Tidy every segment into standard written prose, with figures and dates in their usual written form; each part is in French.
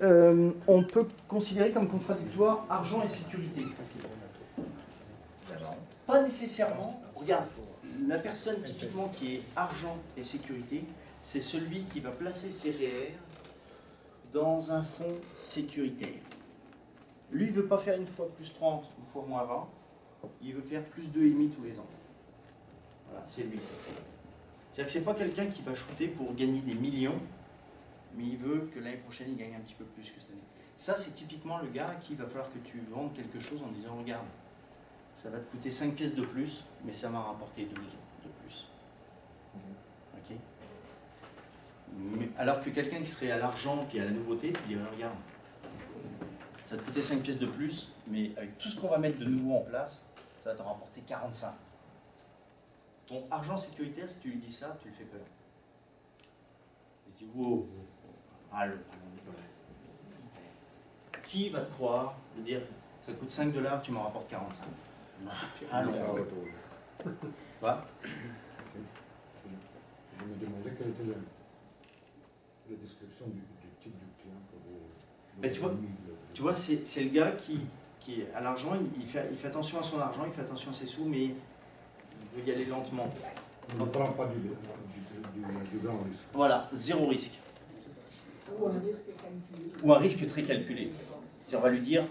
on peut considérer comme contradictoire argent et sécurité. Pas nécessairement. Regarde, la personne typiquement qui est argent et sécurité, c'est celui qui va placer ses REER dans un fonds sécuritaire. Lui, il ne veut pas faire une fois plus 30, une fois moins 20. Il veut faire plus 2,5 tous les ans. Voilà, c'est lui. C'est-à-dire que ce n'est pas quelqu'un qui va shooter pour gagner des millions, mais il veut que l'année prochaine, il gagne un petit peu plus que cette année. Ça, c'est typiquement le gars à qui il va falloir que tu vendes quelque chose en disant, regarde, ça va te coûter 5 pièces de plus, mais ça m'a rapporté 12 de plus. Ok. Mais, alors que quelqu'un qui serait à l'argent puis à la nouveauté, tu dirais, regarde, ça va te coûter 5 pièces de plus, mais avec tout ce qu'on va mettre de nouveau en place, ça va te rapporter 45. Ton argent sécuritaire, si tu lui dis ça, tu le fais peur. Tu dis, wow, allô, qui va te croire de dire, ça coûte 5 $, tu m'en rapportes 45? Allô. Quoi? Je me demandais quelle était la description du type de client pour vos... Mais tu vois c'est le gars qui est à l'argent, il fait attention à son argent, il fait attention à ses sous, mais il veut y aller lentement. On ne prend pas du grand risque. Voilà, zéro risque. Ou un risque très calculé. On va lui dire,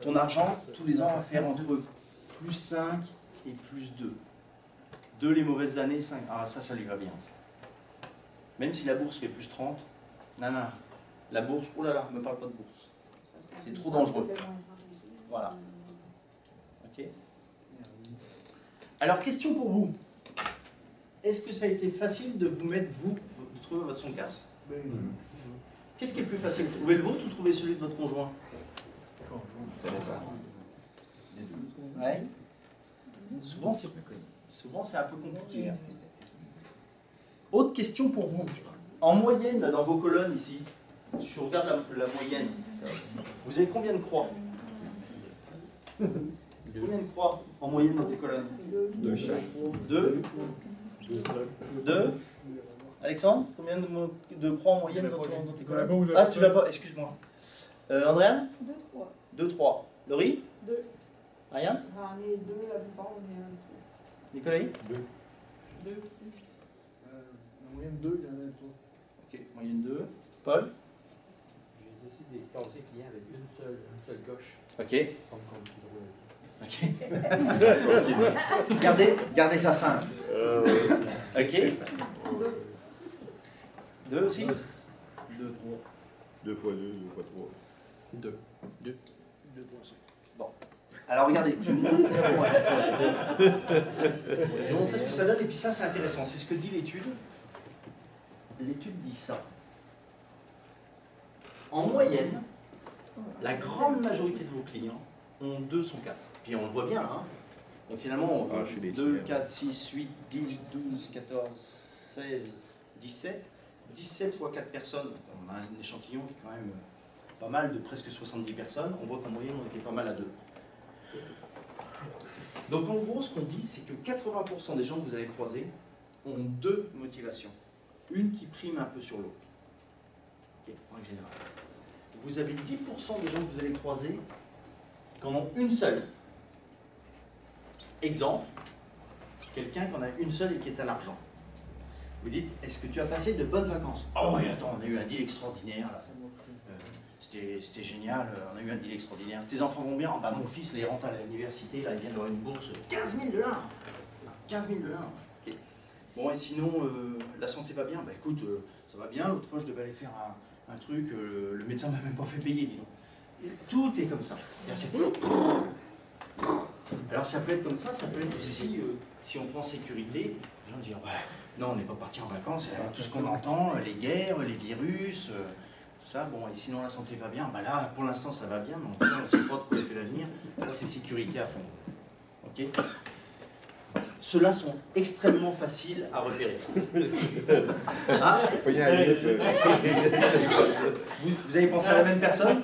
ton argent, tous les ans, va faire entre plus 5 et plus 2. 2 les mauvaises années, 5. Ah, ça lui va bien. Ça. Même si la bourse fait plus 30, non. La bourse, oh là là, ne me parle pas de bourse. C'est trop dangereux. Voilà. Ok. Alors, question pour vous. Est-ce que ça a été facile de vous mettre, de trouver votre son casse? Qu'est-ce qui est le plus facile? Trouver le vôtre ou trouver celui de votre conjoint? Ouais. Souvent, c'est un peu compliqué. Hein. Autre question pour vous. En moyenne, là, dans vos colonnes ici, si je regarde la moyenne, vous avez combien de croix? Combien de croix en moyenne dans tes colonnes? 2 chaque. 2. 2. Alexandre, combien de croix en moyenne dans tes colonnes? Ah, tu l'as pas, excuse-moi. Andréane? 2, 3. 2, 3. Laurie? 2. Ariane? J'en ai 2, la plupart, on est 1. Nicolas? 2. 2. En moyenne 2, il y en a 3. Ok, moyenne 2. Paul? J'ai essayé de classer clients avec une seule gauche. Ok. Comme Ok. Gardez ça simple. Ok. 2 aussi? 2, 3. 2 fois 2, 2 fois 3. 2. 2, 3, 5. Bon. Alors regardez, je vais vous montrer ce que ça donne, et puis ça c'est intéressant, c'est ce que dit l'étude. L'étude dit ça. En moyenne, la grande majorité de vos clients ont 2 son 4. Puis on le voit bien, hein. Donc finalement, 2, 4, 6, 8, 10, 12, 14, 16, 17. 17 fois 4 personnes, on a un échantillon qui est quand même pas mal, de presque 70 personnes. On voit qu'en moyenne, on était pas mal à 2. Donc en gros, ce qu'on dit, c'est que 80% des gens que vous allez croiser ont 2 motivations. Une qui prime un peu sur l'autre. Okay, en règle générale. Vous avez 10% des gens que vous allez croiser qui en ont une seule. Exemple, quelqu'un qui en a une seule et qui est à l'argent. Vous dites, est-ce que tu as passé de bonnes vacances? Oh oui, attends, on a eu un deal extraordinaire là. C'était génial, on a eu un deal extraordinaire. Tes enfants vont bien? Oh, bah, mon fils, là, il rentre à l'université, là, il vient d'avoir une bourse de 15 000 $. 15 000 $. Okay. Bon, et sinon, la santé va bien? Bah écoute, ça va bien. L'autre fois, je devais aller faire un truc, le médecin m'a même pas fait payer, dis donc. Et tout est comme ça. Alors ça peut être comme ça peut être aussi, si on prend sécurité, les gens disent, ouais, non, on n'est pas parti en vacances, tout ce qu'on entend, les guerres, les virus, tout ça, bon, et sinon la santé va bien, bah là, pour l'instant ça va bien, mais on ne sait pas de quoi fait l'avenir, ça c'est sécurité à fond. Ok? Ceux-là sont extrêmement faciles à repérer. Ah, vous avez pensé à la même personne?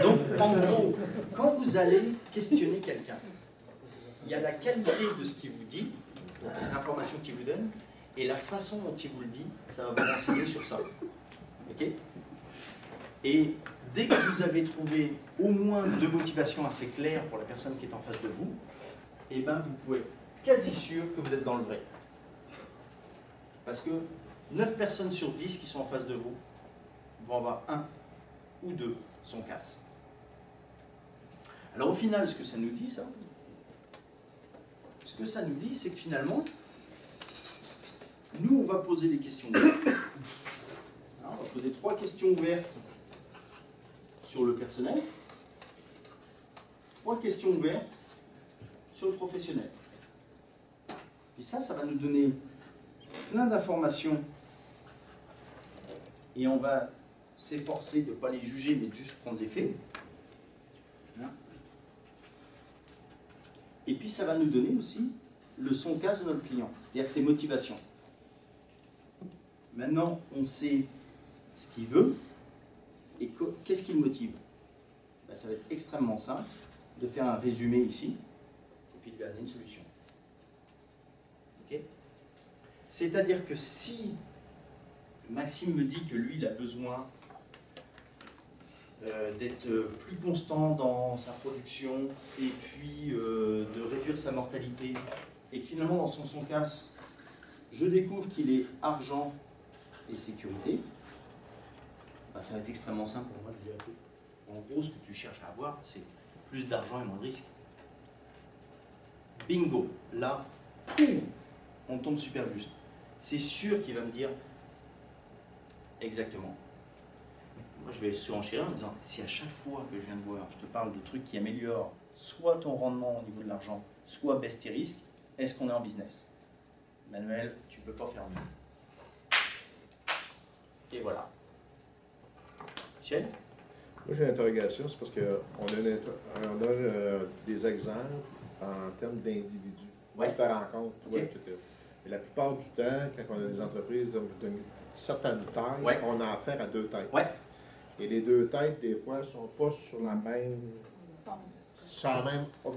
Donc, en gros, quand vous allez questionner quelqu'un, il y a la qualité de ce qu'il vous dit, donc les informations qu'il vous donne, et la façon dont il vous le dit, ça va vous renseigner sur ça. Et dès que vous avez trouvé au moins 2 motivations assez claires pour la personne qui est en face de vous, eh ben vous pouvez être quasi sûr que vous êtes dans le vrai. Parce que 9 personnes sur 10 qui sont en face de vous vont avoir 1 ou 2 son casse. Alors au final, ce que ça nous dit, ça, ce que ça nous dit, c'est que finalement, nous, on va poser des questions ouvertes. On va poser 3 questions ouvertes sur le personnel, 3 questions ouvertes sur le professionnel. Et ça va nous donner plein d'informations et on va s'efforcer de ne pas les juger, mais de juste prendre les faits. Et puis ça va nous donner aussi le son casse de notre client, c'est-à-dire ses motivations. Maintenant, on sait ce qu'il veut et qu'est-ce qui le motive. Ben, ça va être extrêmement simple de faire un résumé ici et puis de lui amener une solution. Okay. C'est-à-dire que si Maxime me dit que lui, il a besoin d'être plus constant dans sa production et puis de réduire sa mortalité, et que finalement dans son casse, je découvre qu'il est argent et sécurité, ben, ça va être extrêmement simple pour moi de dire en gros ce que tu cherches à avoir, c'est plus d'argent et moins de risque. Bingo, là, poum, on tombe super juste. C'est sûr qu'il va me dire exactement. Moi, je vais surenchérir en disant, si à chaque fois que je viens de voir, je te parle de trucs qui améliorent soit ton rendement au niveau de l'argent, soit baisse tes risques, est-ce qu'on est en business? Manuel, tu ne peux pas faire mieux. Et voilà. Michel? Moi, j'ai une interrogation, c'est parce qu'on a des exemples en termes d'individus. Moi, je te rencontre, toi, etc. Et la plupart du temps, quand on a des entreprises d'une certaine taille, on a affaire à 2 têtes. Et les 2 têtes, des fois, ne sont pas sur la même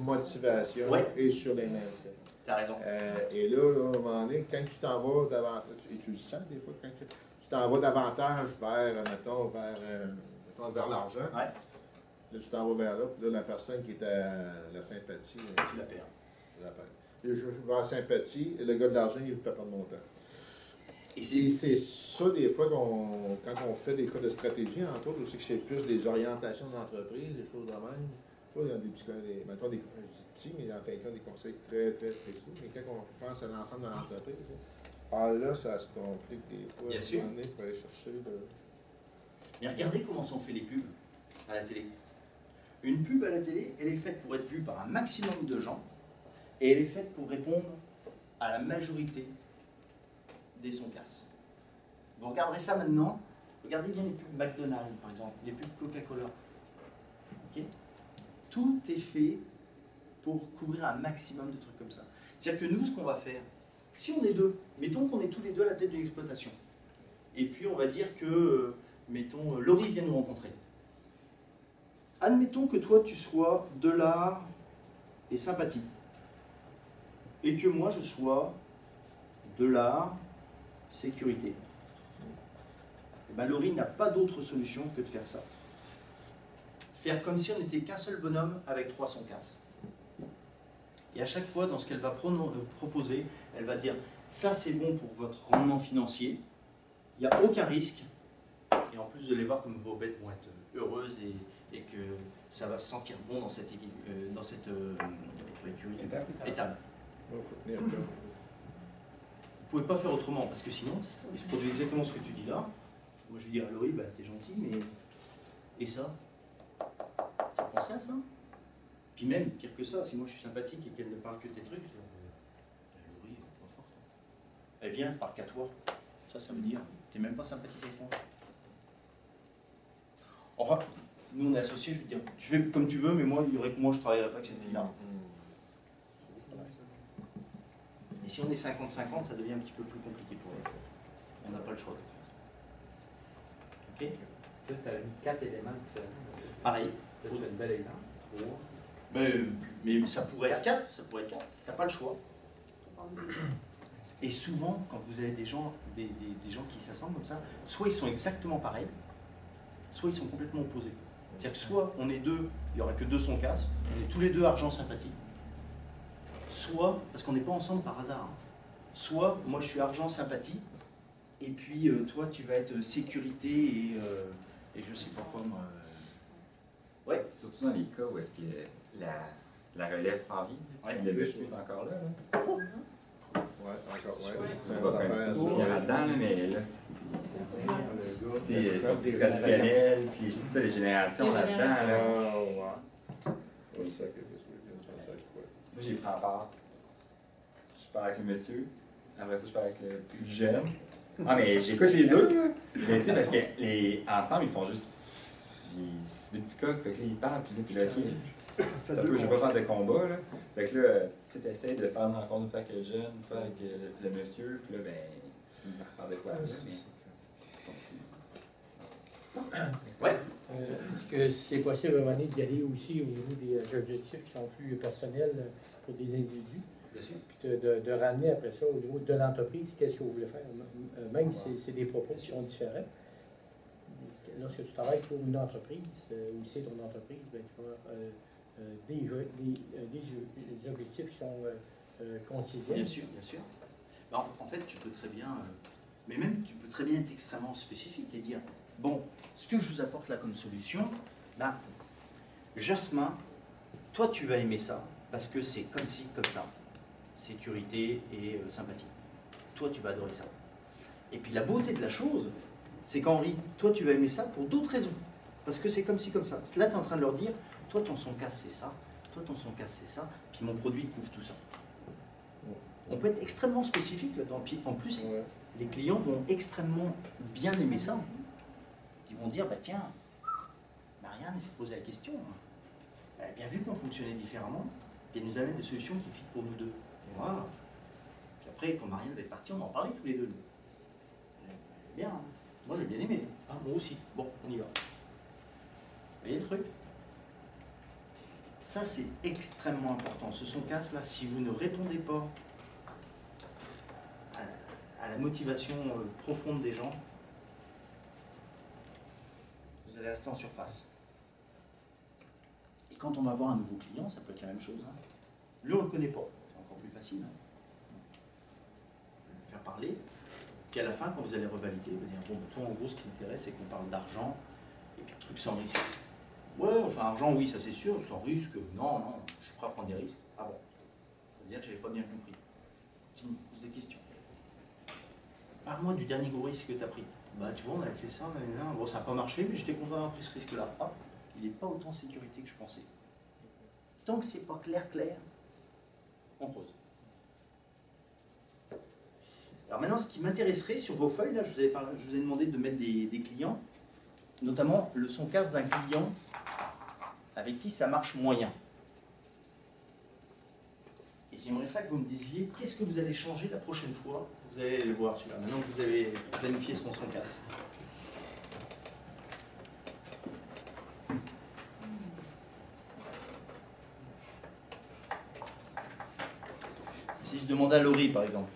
motivation et sur les mêmes têtes. Tu as raison. Et là, à un moment donné, quand tu t'en vas davantage, et tu le sens des fois, quand tu t'en vas davantage vers, mettons, vers l'argent, là, tu t'en vas vers là, puis là, la personne qui est à la sympathie, tu la perds. Je la perds. Et je vais à la sympathie, et le gars de l'argent, il vous fait perdre mon temps. Et c'est ça, des fois, quand on fait des cas de stratégie, entre autres, aussi que c'est plus des orientations d'entreprise, des choses de même. Il y a des petits, mettons, des petits, mais dans quelqu'un des conseils très, très précis. Mais quand on pense à l'ensemble de l'entreprise, là, ça se complique des fois. Bien sûr. Pour aller chercher Mais regardez comment sont faits les pubs à la télé. Une pub à la télé, elle est faite pour être vue par un maximum de gens et elle est faite pour répondre à la majorité des sons-casses. Vous regarderez ça maintenant, regardez bien les pubs McDonald's par exemple, les pubs Coca-Cola. Okay, tout est fait pour couvrir un maximum de trucs comme ça. C'est-à-dire que nous, ce qu'on va faire, si on est 2, mettons qu'on est tous les 2 à la tête d'une exploitation, et puis on va dire que, mettons, Laurie vient nous rencontrer. Admettons que toi, tu sois de l'art et sympathique, et que moi, je sois de l'art, sécurité. Et bien, Laurie n'a pas d'autre solution que de faire ça. Faire comme si on n'était qu'un seul bonhomme avec 300 casses. Et à chaque fois, dans ce qu'elle va proposer, elle va dire ça c'est bon pour votre rendement financier, il n'y a aucun risque, et en plus vous allez voir comme vos bêtes vont être heureuses et que ça va se sentir bon dans cette étape. Vous ne pouvez pas faire autrement, parce que sinon, il se produit exactement ce que tu dis là. Moi je lui dis à Laurie, bah, t'es gentil, mais... Et ça? Tu as pensé à ça? Puis même, pire que ça, si moi je suis sympathique et qu'elle ne parle que tes trucs, je dis, Laurie, elle est pas forte. Elle vient, elle parle qu'à toi. Ça veut dire, t'es même pas sympathique avec moi. Enfin, nous on est associés, je veux dire, tu fais comme tu veux, mais moi, il y aurait que moi, je travaillerais pas avec cette fille-là. Et si on est 50-50, ça devient un petit peu plus compliqué pour elle. On n'a pas le choix de faire ça. Ok? Là, tu as mis 4 éléments différents. Pareil. C'est un bel exemple. 3. Mais ça pourrait être 4, ça pourrait être 4. Tu n'as pas le choix. Et souvent, quand vous avez des gens qui s'assemblent comme ça, soit ils sont exactement pareils, soit ils sont complètement opposés. C'est-à-dire que soit on est deux, il n'y aura que deux son casse, on est tous les deux argent sympathie, soit, parce qu'on n'est pas ensemble par hasard, hein, soit moi je suis argent sympathie, et puis toi tu vas être sécurité et je sais pas quoi moi. Ouais. Surtout dans les cas où est-ce que la relève s'en vient. Ouais. Le monsieur est encore là. Ouais, encore, ouais. Ouais. C'est une Pas autre affaire, comme ça. il y a là-dedans, là, mais là, Le c'est gars, c'est traditionnel, puis ça, les générations Les là-dedans. générations. Là. Ah, ouais. Ouais, ça que je sais quoi. Moi, j'y prends part. Je parle avec le monsieur. Après ça, je parle avec le plus jeune. Ah, mais j'écoute les deux, là. Mais tu sais, parce que ensemble, ils font juste. C'est des petits coqs, fait que là, ils parlent, puis là, OK. Je vais pas faire de combat, là. Fait que là, tu essaies de faire une rencontre une fois avec le jeune, une fois avec le monsieur, puis là, ben, tu finis par faire de quoi, là, mais... Ouais. Est-ce que c'est possible à un moment donné d'y aller aussi au niveau des objectifs qui sont plus personnels pour des individus, Bien sûr. puis de ramener après ça au niveau de l'entreprise, qu'est-ce que vous voulez faire, même si c'est des propos qui sont différents. Lorsque tu travailles pour une entreprise, ou c'est ton entreprise, ben, tu vas des objectifs qui sont conciliables. Bien sûr, bien sûr. Ben, en fait, tu peux très bien, mais même tu peux très bien être extrêmement spécifique et dire, bon, ce que je vous apporte là comme solution, ben, Jasmin, toi tu vas aimer ça, parce que c'est comme ci, comme ça. Sécurité et sympathie. Toi tu vas adorer ça. Et puis la beauté de la chose, c'est qu'Henri, toi tu vas aimer ça pour d'autres raisons. Parce que c'est comme ci, comme ça. Là tu es en train de leur dire, toi ton son casse c'est ça, toi ton son casse c'est ça, puis mon produit couvre tout ça. On peut être extrêmement spécifique là-dedans. Puis en plus, Ouais. les clients vont extrêmement bien aimer ça. Ils vont dire, bah tiens, Marianne, elle s'est posé la question. Elle a bien vu qu'on fonctionnait différemment, et elle nous amène des solutions qui fit pour nous deux. Voilà. Puis après, quand Marianne va être partie, on en parlait tous les deux. Bien, hein. Moi j'ai bien aimé. Ah, moi aussi. Bon, on y va. Vous voyez le truc? Ça, c'est extrêmement important. Ce son casse là, si vous ne répondez pas à la motivation profonde des gens, vous allez rester en surface. Et quand on va avoir un nouveau client, ça peut être la même chose. Hein. Lui, on ne le connaît pas. C'est encore plus facile. Hein. Le faire parler. Puis à la fin, quand vous allez revalider, vous allez dire, bon, toi, en gros, ce qui m'intéresse, c'est qu'on parle d'argent, et puis le truc sans risque. Ouais, enfin, argent, oui, ça c'est sûr, sans risque, non, non, je suis prêt à prendre des risques. Ah bon, ça veut dire que je n'avais pas bien compris. Continue, pose des questions. Parle-moi du dernier gros risque que tu as pris. Bah, tu vois, on avait fait ça, bon, ça n'a pas marché, mais j'étais content d'avoir pris ce risque-là. Ah, il n'est pas autant en sécurité que je pensais. Tant que c'est pas clair, on pose. Alors maintenant, ce qui m'intéresserait sur vos feuilles, là, je vous ai demandé de mettre des clients, notamment le son casse d'un client avec qui ça marche moyen. Et j'aimerais ça que vous me disiez, qu'est-ce que vous allez changer la prochaine fois? Vous allez le voir celui-là, maintenant que vous avez planifié son casse. Si je demandais à Laurie, par exemple.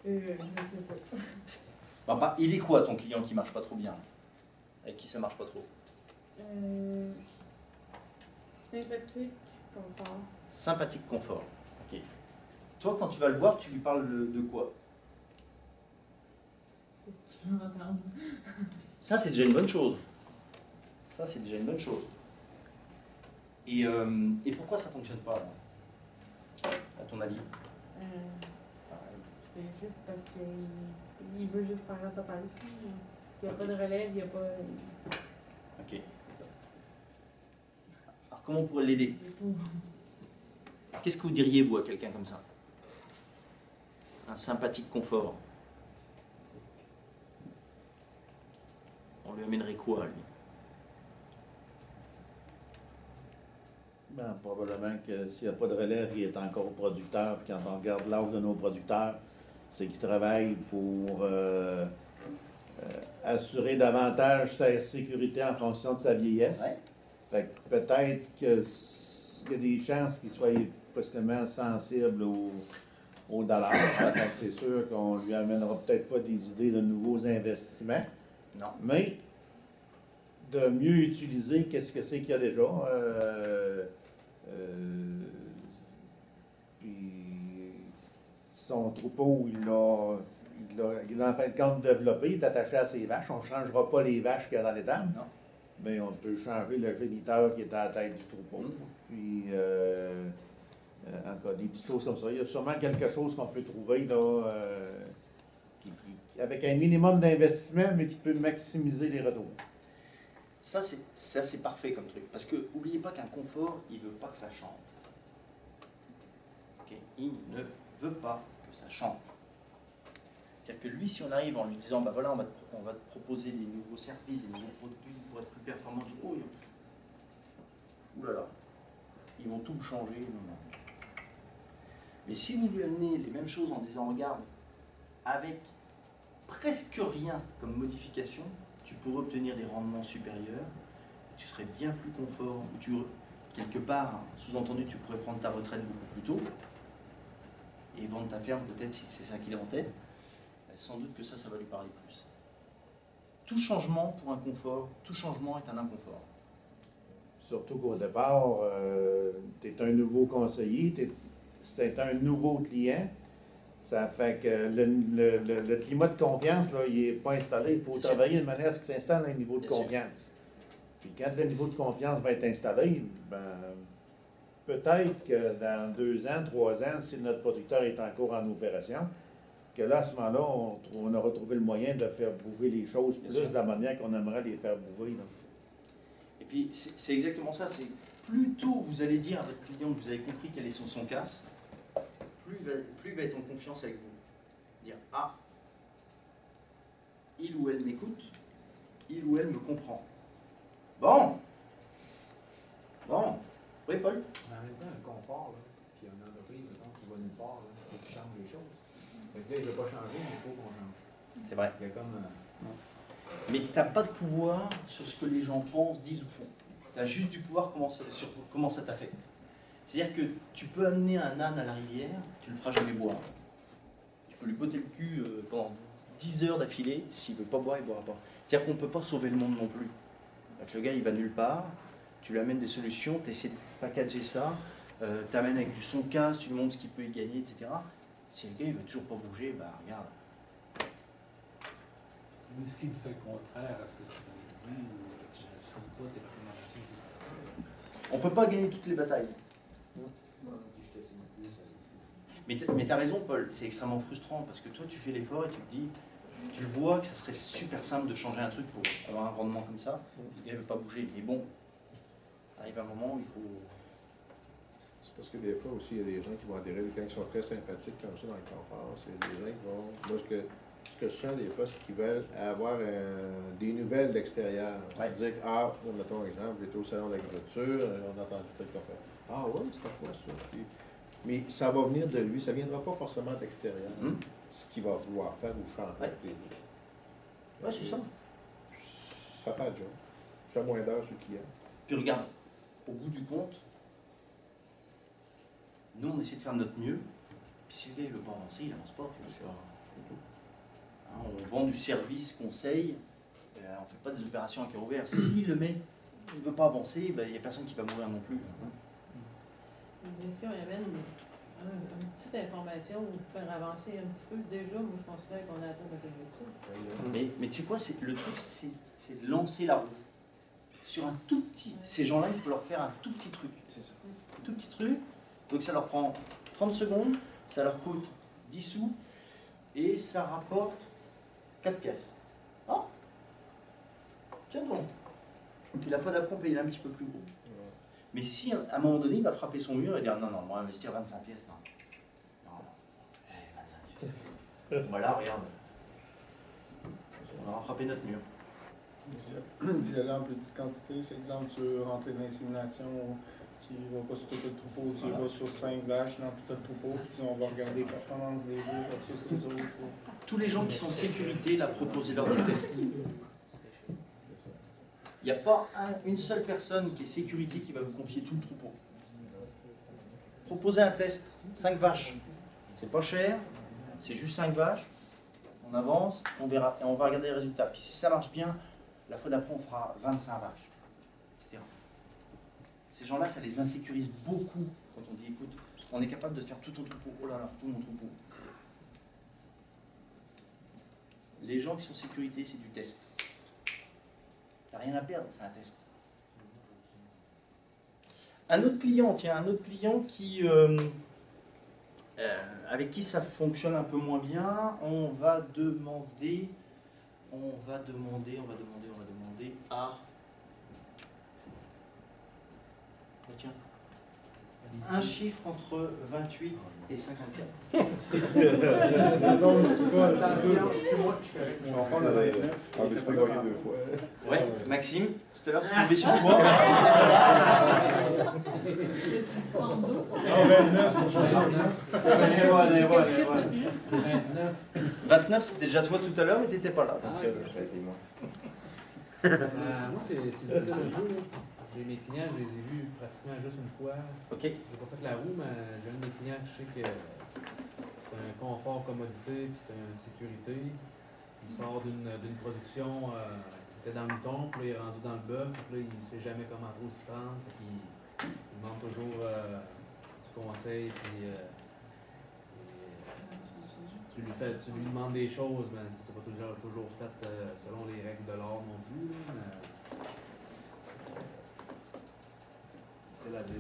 Je sais pas. Bah, il est quoi ton client qui marche pas trop bien? Avec qui ça marche pas trop? Sympathique, confort. Sympathique confort. Ok. Toi, quand tu vas le voir, tu lui parles de quoi? C'est ce qu'il veut entendre. Ça, c'est déjà une bonne chose. Ça, c'est déjà une bonne chose. Et pourquoi ça fonctionne pas, là, à ton avis? C'est juste parce qu'il veut juste faire ça par lui. Il n'y a pas de relève, il n'y a pas Ok. Alors, comment on pourrait l'aider? du tout. Qu'est-ce que vous diriez, vous, à quelqu'un comme ça? Un sympathique confort. On lui amènerait quoi, lui? Ben, probablement que s'il n'y a pas de relève, il est encore producteur. Puis quand on regarde l'offre de nos producteurs, c'est qu'ils travaillent pour assurer davantage sa sécurité en fonction de sa vieillesse. Ouais. Fait que peut-être qu'il y a des chances qu'il soit possiblement sensible au dollar. Ça fait que c'est sûr qu'on lui amènera peut-être pas des idées de nouveaux investissements, Non. mais de mieux utiliser qu'est-ce que c'est qu'il y a déjà. Puis son troupeau, il l'a en fin de compte développé, il est attaché à ses vaches. On ne changera pas les vaches qu'il y a dans l'étable, Non. mais on peut changer le géniteur qui est à la tête du troupeau. Puis, encore des petites choses comme ça. Il y a sûrement quelque chose qu'on peut trouver là, avec un minimum d'investissement, mais qui peut maximiser les retours. Ça, c'est parfait comme truc. Parce que, n'oubliez pas qu'un confort, il ne veut pas que ça change. Ok. Il ne veut pas que ça change. C'est-à-dire que lui, si on arrive en lui disant, bah voilà, on va te proposer des nouveaux services, des nouveaux produits pour être plus performant, ouh là là, ils vont tout changer. Non. Mais si vous lui amenez les mêmes choses en disant, regarde, avec presque rien comme modification, tu pourrais obtenir des rendements supérieurs, tu serais bien plus confort, ou quelque part, sous-entendu, tu pourrais prendre ta retraite beaucoup plus tôt, et vendre ta ferme peut-être si c'est ça qu'il a en tête, sans doute que ça va lui parler plus. Tout changement pour un confort, tout changement est un inconfort. Surtout qu'au départ, tu es un nouveau conseiller, c'est un nouveau client. Ça fait que le climat de confiance, là, il n'est pas installé. Il faut travailler de manière à ce qu'il s'installe un niveau de confiance. Puis quand le niveau de confiance va être installé, ben, peut-être que dans 2 ans, 3 ans, si notre producteur est encore en opération, que là, à ce moment-là, on aura trouvé le moyen de faire bouger les choses plus de la manière qu'on aimerait les faire bouger. Là. Et puis, c'est exactement ça. C'est plus tôt vous allez dire à votre client que vous avez compris quel est son casse, plus il va être en confiance avec vous. Dire, ah, il ou elle m'écoute, il ou elle me comprend. Bon. Oui, Paul? Mais en même temps, un confort, là, puis une entreprise, mettons, qui va nulle part, il faut qu'il change les choses. Fait que là, il ne veut pas changer, mais il faut qu'on change. C'est vrai. Il y a comme... Mais tu n'as pas de pouvoir sur ce que les gens pensent, disent ou font. Tu as juste du pouvoir sur comment ça t'affecte. C'est-à-dire que tu peux amener un âne à la rivière, tu ne le feras jamais boire. Tu peux lui botter le cul pendant 10 heures d'affilée, s'il ne veut pas boire, il ne boira pas. C'est-à-dire qu'on ne peut pas sauver le monde non plus. Donc le gars, il va nulle part, tu lui amènes des solutions, tu essaies de packager ça, tu amènes avec du son casse, tu lui montres ce qu'il peut y gagner, etc. Si le gars, il ne veut toujours pas bouger, bah regarde. Mais s'il fait contraire à ce que tu m'as dit, je ne suis pas tes recommandations. On ne peut pas gagner toutes les batailles. Mais tu as raison, Paul, c'est extrêmement frustrant parce que toi, tu fais l'effort et tu te dis, tu le vois que ça serait super simple de changer un truc pour avoir un rendement comme ça. Le gars ne veut pas bouger. Mais bon, arrive un moment où il faut. C'est parce que des fois aussi, il y a des gens qui vont adhérer, quand ils sont très sympathiques comme ça dans le confort. C'est des gens qui vont. Moi, ce que je sens des fois, c'est qu'ils veulent avoir des nouvelles de l'extérieur. Ouais. Dire, ah, mettons un exemple, j'étais au salon de l'agriculture, on a entendu tel confort. Ah ouais, c'est quoi ça? Puis, mais ça va venir de lui, ça ne viendra pas forcément d'extérieur. Ce qu'il va vouloir faire ou chanter avec les autres. Ouais, c'est ça. Ça fait le job. Ça fait moins d'heures sur le client. Puis regarde, au bout du compte, nous on essaie de faire notre mieux. Puis si le gars ne veut pas avancer, il n'avance pas. Hein, on vend du service conseil, on ne fait pas des opérations à cœur ouvert. Si le mec ne veut pas avancer, ben, il n'y a personne qui va mourir non plus. Mais si on amène une petite information ou faire avancer un petit peu, déjà, moi je considère qu'on a atteint notre objectif. Mais tu sais quoi, le truc, c'est de lancer la roue. Sur un tout petit... Ces gens-là, il faut leur faire un tout petit truc. C'est ça. Un tout petit truc. Donc ça leur prend 30 secondes, ça leur coûte 10 sous, et ça rapporte 4 pièces. Ah, tiens donc. Puis la fois d'après, on paye un petit peu plus gros. Mais si, à un moment donné, il va frapper son mur et dire non, on va investir 25 pièces. Non, 25 pièces. Voilà, regarde. On aura frappé notre mur. D'y aller en petite quantité, c'est exemple, tu veux rentrer dans l'insémination, tu ne vas pas sur tout le troupeau, tu vas sur 5 vaches dans tout le troupeau, puis on va regarder les performances des deux versus les autres. Tous les gens qui sont sécurité, là, proposez-leur des tests. Il n'y a pas une seule personne qui est sécurité qui va vous confier tout le troupeau. Proposez un test, 5 vaches. C'est pas cher, c'est juste 5 vaches. On avance, on verra, et on va regarder les résultats. Puis si ça marche bien, la fois d'après, on fera 25 vaches, etc. Ces gens-là, ça les insécurise beaucoup quand on dit, écoute, on est capable de se faire tout ton troupeau. Oh là là, tout mon troupeau. Les gens qui sont sécurité, c'est du test. T'as rien à perdre, fais un test. Un autre client, tiens, un autre client qui, avec qui ça fonctionne un peu moins bien, on va demander à... Oh, tiens, un chiffre entre 28 et 54. Je vais en prendre le 29. Ah, mais tu peux gagner 2 fois. Ouais, Maxime, tout à l'heure c'est tombé sur toi. Ah, 29, c'est 29. 29, c'était déjà toi tout à l'heure, mais t'étais pas là. Donc, Ça a été moi. Moi, c'est difficile un peu. Là. J'ai mes clients, je les ai vus pratiquement juste une fois. ok. J'ai pas fait la roue, mais j'ai un de mes clients que je sais que c'est un confort, commodité, puis c'est une sécurité. Il sort d'une production qui était dans le mouton, puis là, il est rendu dans le bœuf, puis là, il ne sait jamais comment trop s'y prendre. Puis il demande toujours du conseil, puis tu lui demandes des choses, mais c'est pas toujours fait selon les règles de l'art non plus. Là, mais c'est la vie.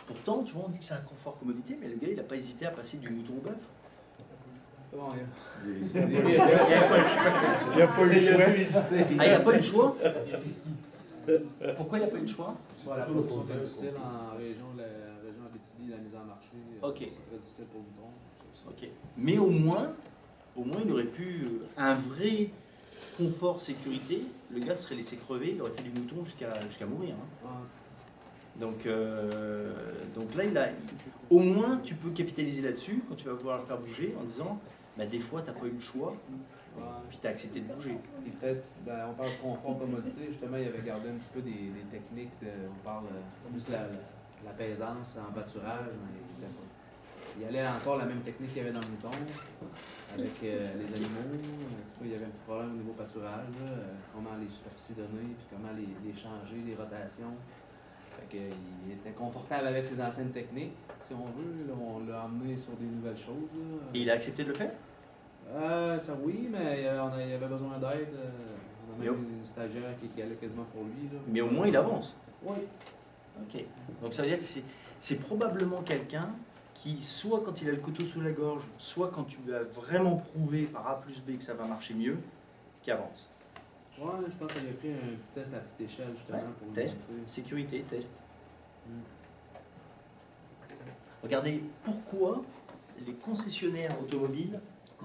Pourtant, tu vois, on dit que c'est un confort commodité, mais le gars, il n'a pas hésité à passer du mouton au bœuf. Bon, Il n'y a pas eu le choix. Ah, il n'a pas eu le choix? Pourquoi il n'a pas eu le choix? la production est difficile en région Abitibi, la mise en marché. Ok. C'est très difficile pour le mouton. Ok. Mais au moins, il aurait pu un vrai confort sécurité. Le gars serait laissé crever, il aurait fait du mouton jusqu'à mourir. Hein. Donc là, au moins, tu peux capitaliser là-dessus quand tu vas pouvoir le faire bouger en disant, bah, des fois, tu n'as pas eu le choix, puis tu as accepté de bouger. Et peut-être, on parle de confort, commodité, justement, il avait gardé un petit peu des techniques, on parle plus de la paisance en pâturage, mais il allait encore la même technique qu'il y avait dans le mouton, avec les animaux. Il y avait un petit problème au niveau pâturage, comment les superficies données, puis comment les changer, les rotations. Il était confortable avec ses anciennes techniques, si on veut. Là, on l'a emmené sur des nouvelles choses. Là. Et il a accepté de le faire? Ça oui, mais il avait besoin d'aide. On a même une stagiaire qui allait quasiment pour lui. Là. Mais au moins, il avance. Oui. Ok. Donc ça veut dire que c'est probablement quelqu'un qui, soit quand il a le couteau sous la gorge, soit quand tu lui as vraiment prouvé par A plus B que ça va marcher mieux, qui avance. Ouais, je pense qu'il a pris un petit test à petite échelle, justement. Ouais, pour test, sécurité, test. Regardez, pourquoi les concessionnaires automobiles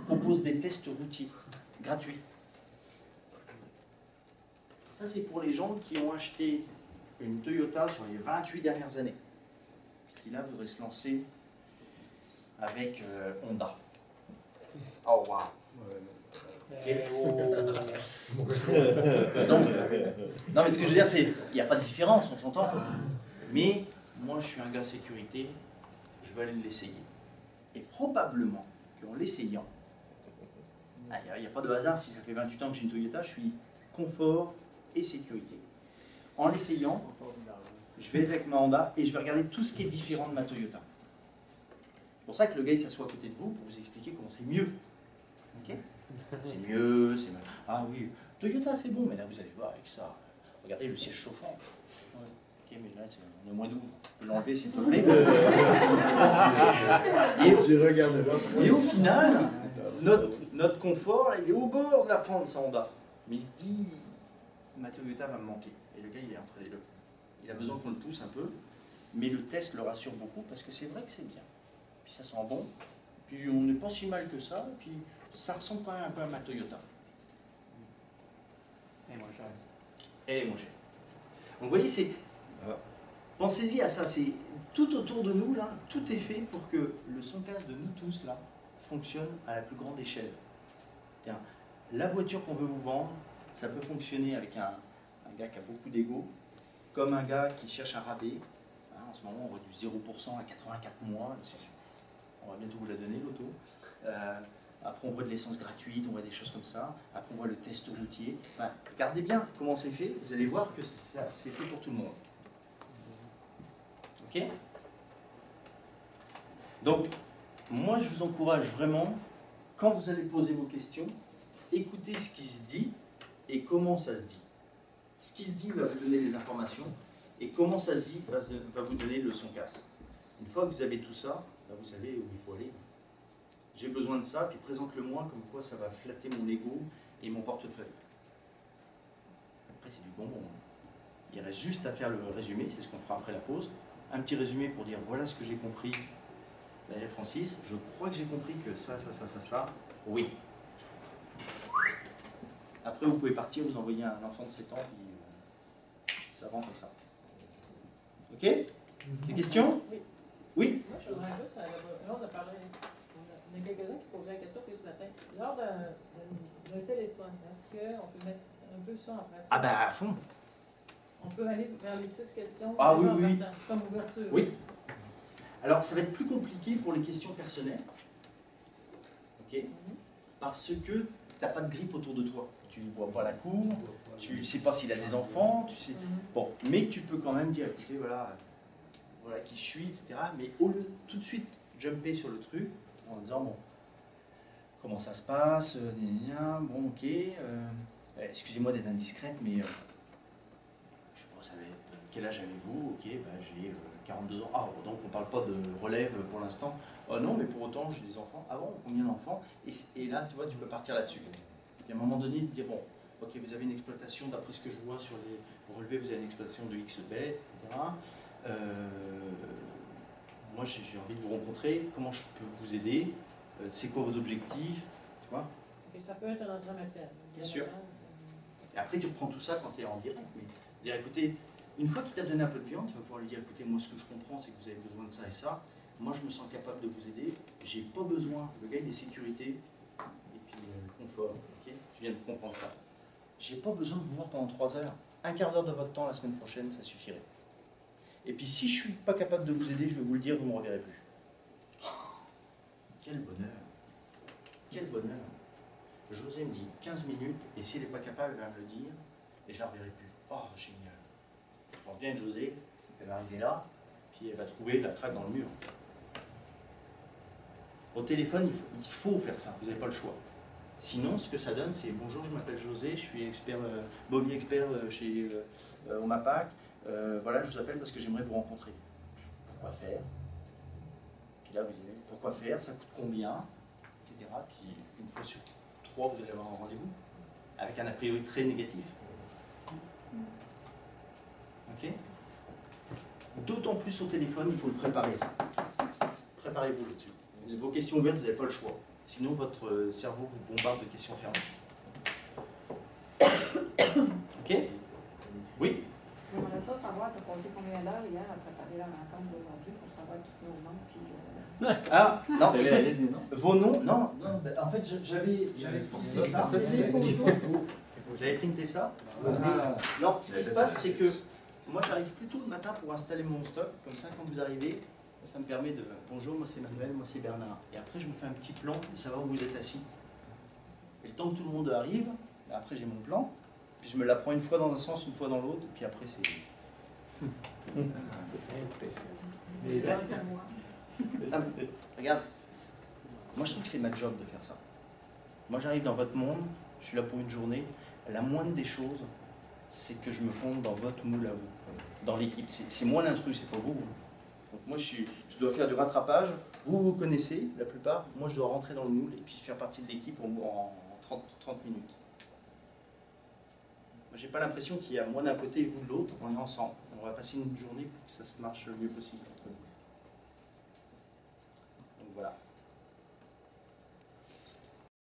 proposent des tests routiers gratuits. Ça, c'est pour les gens qui ont acheté une Toyota sur les 28 dernières années, puis qui là voudraient se lancer avec Honda. Oh, waouh! Non, mais ce que je veux dire, c'est qu'il n'y a pas de différence, on s'entend. Mais moi, je suis un gars sécurité, je vais aller l'essayer. Et probablement qu'en l'essayant, il n'y a pas de hasard, si ça fait 28 ans que j'ai une Toyota, je suis confort et sécurité. En l'essayant, je vais avec ma Honda et je vais regarder tout ce qui est différent de ma Toyota. C'est pour ça que le gars il s'assoit à côté de vous pour vous expliquer comment c'est mieux. Ok ? C'est mieux, c'est mieux. Ah oui, Toyota c'est bon, mais là vous allez voir avec ça. Regardez le siège chauffant. Ouais. Ok, mais là on est au mois d'août. Tu peux l'enlever s'il te plaît. Et au final, notre confort, là, il est au bord de la prendre sa Honda. Mais il se dit, ma Toyota va me manquer. Et le gars il est entre les deux. Il a besoin qu'on le pousse un peu. Mais le test le rassure beaucoup parce que c'est vrai que c'est bien. Puis ça sent bon. Puis on n'est pas si mal que ça. Puis ça ressemble quand même un peu à ma Toyota. Elle est moins chère. Elle est moins chère. Donc vous voyez, c'est... Pensez-y à ça. C'est tout autour de nous, là, tout est fait pour que le Soncas de nous tous, là, fonctionne à la plus grande échelle. Tiens, la voiture qu'on veut vous vendre, ça peut fonctionner avec un gars qui a beaucoup d'ego, comme un gars qui cherche un rabais. En ce moment, on voit du 0% à 84 mois. on va bientôt vous la donner, l'auto. Après, on voit de l'essence gratuite, on voit des choses comme ça. Après, on voit le test routier. Enfin, regardez bien comment c'est fait. Vous allez voir que c'est fait pour tout le monde. Ok? Donc, moi, je vous encourage vraiment, quand vous allez poser vos questions, écoutez ce qui se dit et comment ça se dit. Ce qui se dit va vous donner les informations et comment ça se dit va vous donner le son casse. Une fois que vous avez tout ça, vous savez où il faut aller. J'ai besoin de ça, puis présente-le-moi comme quoi ça va flatter mon ego et mon portefeuille. Après, c'est du bonbon. Il reste juste à faire le résumé, c'est ce qu'on fera après la pause. Un petit résumé pour dire voilà ce que j'ai compris. Là, Francis, je crois que j'ai compris que ça, oui. Après, vous pouvez partir, vous envoyer un enfant de 7 ans, puis ça rend comme ça. Ok? Des questions? Oui. Oui? Moi, je voudrais juste, lors de parler, il y a quelques-uns qui posaient la question plus ce matin. Lors d'un téléphone, est-ce qu'on peut mettre un peu ça en pratique? Ah ben, à fond. On peut aller vers les 6 questions Ah déjà oui, oui. en partant, comme ouverture. Oui. Alors, ça va être plus compliqué pour les questions personnelles. Ok? Parce que tu n'as pas de grippe autour de toi. Tu ne vois pas la cour, tu ne sais pas s'il a des enfants, tu sais. Bon, mais tu peux quand même dire, écoutez, voilà qui je suis, etc. Mais au lieu de tout de suite jumper sur le truc, en disant, bon, comment ça se passe, bon, ok, excusez-moi d'être indiscrète, mais je sais pas, quel âge avez-vous? Ok, ben, j'ai 42 ans. Ah, donc on ne parle pas de relève pour l'instant. Non, mais pour autant, j'ai des enfants. Ah bon, combien d'enfants? Et là, tu vois, tu peux partir là-dessus. Et à un moment donné, dire, bon, ok, vous avez une exploitation, d'après ce que je vois sur les relevés, vous avez une exploitation de X bêtes, etc. Moi, j'ai envie de vous rencontrer. Comment je peux vous aider? C'est quoi vos objectifs? Tu vois? Et ça peut être dans notre matière. Bien sûr. Et après, tu reprends tout ça quand tu es en direct. Mais dire, écoutez, une fois qu'il t'a donné un peu de viande, tu vas pouvoir lui dire, écoutez, moi, ce que je comprends, c'est que vous avez besoin de ça et ça. Moi, je me sens capable de vous aider. J'ai pas besoin. Le gars, il est sécurité et puis confort. Okay, je viens de comprendre ça. J'ai pas besoin de vous voir pendant 3 heures. Un quart d'heure de votre temps la semaine prochaine, ça suffirait. Et puis, si je suis pas capable de vous aider, je vais vous le dire, vous ne me reverrez plus. Oh, quel bonheur. Quel bonheur. José me dit 15 minutes, et s'il n'est pas capable, elle va me le dire, et je ne la reverrai plus. Oh, génial. Je reviens de José, elle va arriver là, puis elle va trouver la traque dans le mur. Au téléphone, il faut faire ça, vous n'avez pas le choix. Sinon, ce que ça donne, c'est bonjour, je m'appelle José, je suis expert, Bobby expert chez Omapac. Voilà, je vous appelle parce que j'aimerais vous rencontrer. Pourquoi faire? Puis là, vous allez, pourquoi faire? Ça coûte combien? Etc. Puis une fois sur 3, vous allez avoir un rendez-vous avec un a priori très négatif. Ok? D'autant plus au téléphone, il faut le préparer ça. Préparez-vous là-dessus. Vos questions ouvertes, vous n'avez pas le choix. Sinon, votre cerveau vous bombarde de questions fermées. Ok? Oui? J'aimerais ça savoir, tu as passé combien d'heures hier à préparer la rencontre d'aujourd'hui pour savoir tous nos noms puis... Ah, non, T'avais la liste des noms? vos noms? Non, non, ben, en fait, j'avais printé ça. J'avais printé ça. Non, ce qui se passe, c'est que moi, j'arrive plus tôt le matin pour installer mon stock. Comme ça, quand vous arrivez, ça me permet de... Bonjour, moi c'est Manuel, moi c'est Bernard. Et après, je me fais un petit plan pour savoir où vous êtes assis. Et le temps que tout le monde arrive, après j'ai mon plan. Puis je me la prends une fois dans un sens, une fois dans l'autre, et puis après c'est... Ah, regarde, moi je trouve que c'est ma job de faire ça. Moi j'arrive dans votre monde, je suis là pour une journée. La moindre des choses, c'est que je me fonde dans votre moule à vous, dans l'équipe. C'est moi l'intrus, c'est pas vous. Donc moi je dois faire du rattrapage. Vous connaissez la plupart. Moi je dois rentrer dans le moule et puis faire partie de l'équipe en 30 minutes. J'ai pas l'impression qu'il y a moi d'un côté et vous de l'autre, on est ensemble. On va passer une journée pour que ça se marche le mieux possible entre nous. Donc voilà.